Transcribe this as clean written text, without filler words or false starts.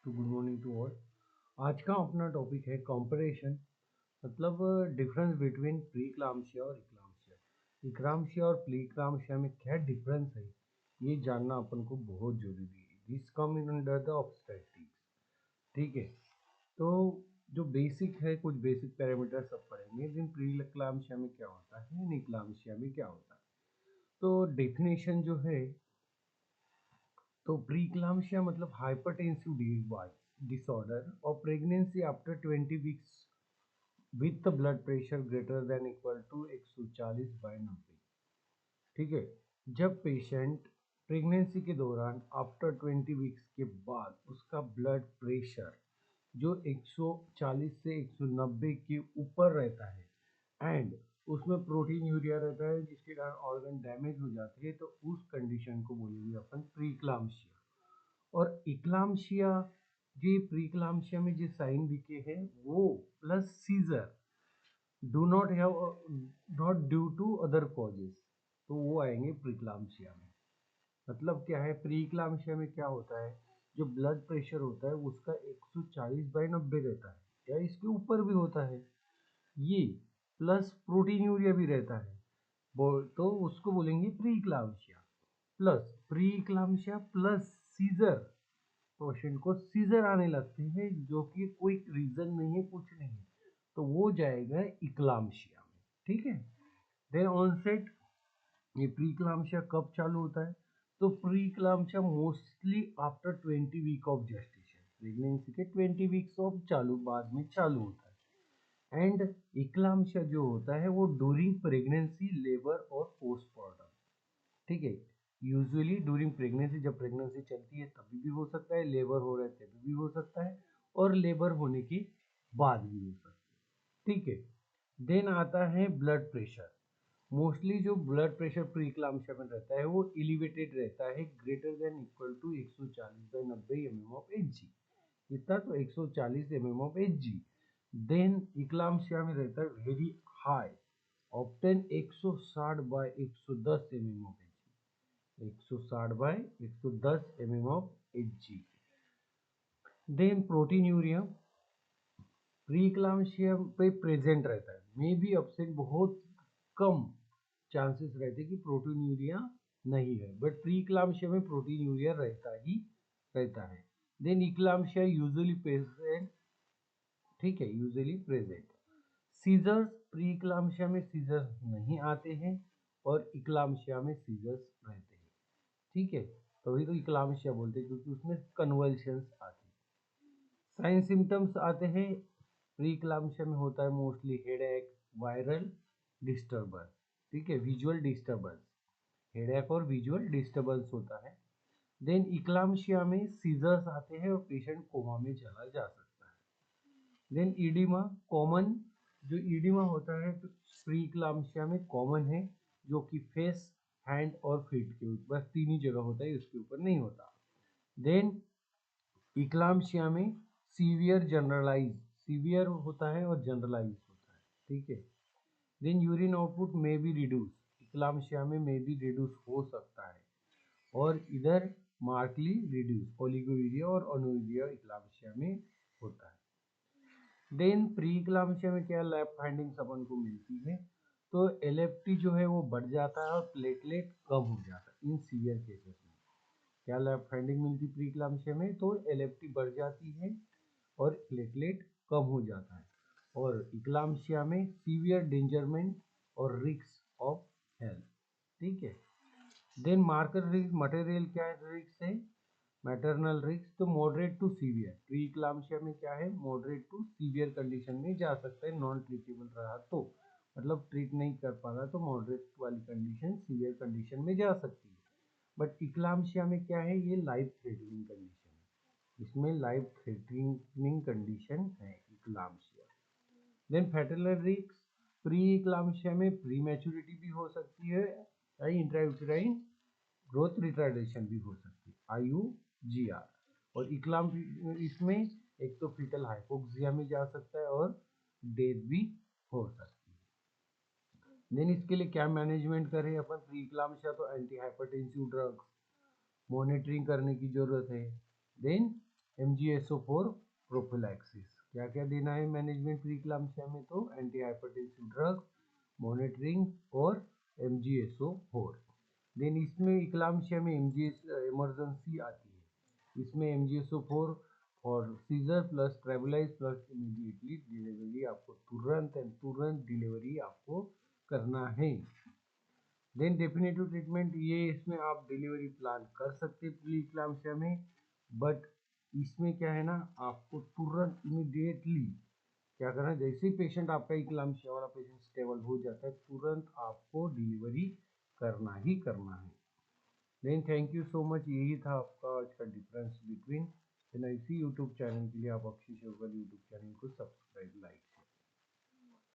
तो good morning to all. आज का अपना टॉपिक है कंपैरिजन, मतलब डिफरेंस बिटवीन प्री क्लाम्सिया और इक्लाम्सिया। इक्लाम्सिया और प्री क्लाम्सिया में क्या डिफरेंस है ये जानना अपन को बहुत जरूरी है। This come in under the obstetrics. ठीक है, तो जो बेसिक है, कुछ बेसिक पैरामीटर सब पढ़ेंगे। दिन प्री क्लाम्सिया में क्या होता है, इक्लाम्सिया में क्या होता है। तो डेफिनेशन जो है, तो प्रीक्लाम्सिया मतलब हाइपरटेंसिव डिसऑर्डर और pregnancy after 20 weeks with blood pressure greater than equal to 140/90। ठीक है, जब पेशेंट प्रेगनेंसी के दौरान आफ्टर 20 वीक्स के बाद उसका ब्लड प्रेशर जो 140 से 190 के ऊपर रहता है एंड उसमें प्रोटीन यूरिया रहता है जिसके कारण ऑर्गन डैमेज हो जाती है, तो उस कंडीशन को बोलेंगे अपन प्रीक्लाम्सिया। और इक्लाम्शिया, जो प्रीक्लाम्शिया में जो साइन दिखे हैं वो plus seizure do not have not due to other causes, तो वो आएंगे प्रीक्लाम्शिया में। मतलब क्या है, प्रीक्लाम्शिया में क्या होता है, जो ब्लड प्रेशर होता है उसका 140/90 रहता है या इसके ऊपर भी होता है ये, प्लस प्रोटीन यूरिया भी रहता है, तो उसको बोलेंगे प्रीक्लाम्शिया। प्लस प्रीक्लाम्शिया प्लस सीजर, पेशेंट को सीजर आने लगते हैं जो कि कोई रीजन नहीं है, कुछ नहीं है, तो वो जाएगा इक्लाम्शिया में। ठीक है, देन ऑनसेट, ये प्रीक्लाम्शिया कब चालू होता है, तो preeclampsia mostly after 20 week of gestation, pregnancy के 20 वीक्स ऑफ चालू बाद में चालू होता है। एंड इक्लाम्शिया जो होता है वो ड्यूरिंग प्रेगनेंसी, लेबर और पोस्टमार्टम। ठीक है, यूजुअली ड्यूरिंग प्रेगनेंसी, जब प्रेगनेंसी चलती है तभी भी हो सकता है, लेबर हो रहा है तभी भी हो सकता है, और लेबर होने के बाद भी हो सकता है। ठीक है, देन आता है ब्लड प्रेशर। मोस्टली जो ब्लड प्रेशर प्रीक्लाम्सिया में रहता है वो एलिवेटेड रहता है, greater than equal to 140/90 mm of Hg। इतना तो 140 mm of Hg। Then eclampsia में रहता है very high, often 160/110 mm of Hg, 160/110 mm of Hg। Then proteinuria preeclampsia पे प्रेजेंट रहता है, मे बी अपसेंट, बहुत कम चांसेस रहते हैं कि प्रोटीन यूरिया नहीं है, बट प्रीक्लाम्सिया में प्रोटीन यूरिया रहता ही रहता है। देन इक्लाम्सिया यूजुअली प्रेजेंट, ठीक है, यूजुअली प्रेजेंट। सीजर्स, प्रीक्लाम्सिया में सीजर्स नहीं आते हैं और इक्लाम्सिया में सीजर्स रहते हैं। ठीक है, तभी तो इक्लाम्सिया बोलते हैं क्योंकि उसमें कन्वल्शंस आते हैं। साइन सिम्टम्स आते हैं, प्रीक्लाम्सिया में होता है मोस्टली हेडेक, वायरल डिस्टर्बेंस, ठीक है, विजुअल डिस्टर्बेंस, हेडेक और विजुअल डिस्टर्बेंस होता है। देन इक्लाम्सिया में सीजर्स आते हैं और पेशेंट कोमा में चला जा सकता है। देन ईडिमा कॉमन, जो ईडिमा होता है तो प्रीक्लाम्सिया में कॉमन है, जो कि फेस, हैंड और फीट के ऊपर, बस तीन ही जगह होता है, उसके ऊपर नहीं होता। देन इक्लाम्सिया में सीवियर जनरलाइज, सीवियर होता है और जनरलाइज होता है। ठीक है, देन यूरिन आउटपुट में भी रिड्यूस, इक्लाम्सिया में भी रिड्यूस हो सकता है, और इधर मार्कली रिड्यूस, ओलिगोयूरिया और अनोयूरिया इक्लाम्सिया में होता है। देन प्री इक्लाम्सिया में क्या लैब फाइंडिंग्स अपन को मिलती है, तो एलएफटी जो है वो बढ़ जाता है और प्लेटलेट कम हो जाता है इन सीवियर केसेस में। क्या लैब फाइंडिंग मिलती प्री इक्लाम्सिया में, तो एलएफटी बढ़ जाती है और प्लेटलेट कम हो जाता है, और इक्लाम्सिया में सीवियर डेंजरमेंट और रिस्क ऑफ हेल्थ। ठीक है, देन मार्कर रिस्क मटेरियल, क्या है रिस्क है, मैटरनल रिस्क, तो मॉडरेट टू सीवियर, प्री इक्लाम्सिया में क्या है, मॉडरेट टू सीवियर कंडीशन में जा सकता है, नॉन ट्रीटेबल रहा तो, मतलब ट्रीट नहीं कर पा रहा तो मॉडरेट वाली कंडीशन सीवियर कंडीशन में जा सकती है। बट इक्लाम्सिया में क्या है, ये लाइफ थ्रेटनिंग कंडीशन है, इसमें लाइफ थ्रेटनिंग कंडीशन है इक्लाम्सिया। देन फैटल रिस्क, प्री इक्लाम्सिया में प्री मैच्योरिटी भी हो सकती है, इंट्रायूटेराइन ग्रोथ रिटार्डेशन भी हो सकती है, IUGR। और इक्लाम इसमें एक तो फीटल हाइपोक्सिया में जा सकता है और डेथ भी हो सकती है। देन इसके लिए क्या मैनेजमेंट करें अपन, प्री इक्लाम्सिया तो एंटी हाइपरटेंसिव ड्रग्स, मॉनिटरिंग करने की जरूरत है। Then MgSO4 prophylaxis. क्या क्या देना है मैनेजमेंट प्री इक्लाम्सिया में? तो एंटी हाइपरटेंसिव ड्रग, मॉनिटरिंग और MgSO4। देन इसमें इक्लाम्सिया में MGS इमरजेंसी आती है। इसमें MgSO4 और सीजर प्लस ट्रेवलाइज प्लस इमीडिएटली डिलीवरी, आपको तुरंत डिलीवरी आपको करना है। देन डेफिनेटिव ट्रीटमेंट, ये इसमें आप डिलीवरी प्लान कर सकते प्री इक्लाम्सिया में, बट इसमें क्या है ना, आपको तुरंत इमीडिएटली क्या करना है, जैसे ही पेशेंट आपका इक्लाम्सिया वाला पेशेंट स्टेबल हो जाता है, तुरंत आपको डिलीवरी करना ही करना है। Then thank you so much. यही था आपका आज का difference between N I C YouTube channel के लिए आप अक्षय यूट्यूब चैनल को सब्सक्राइब लाइक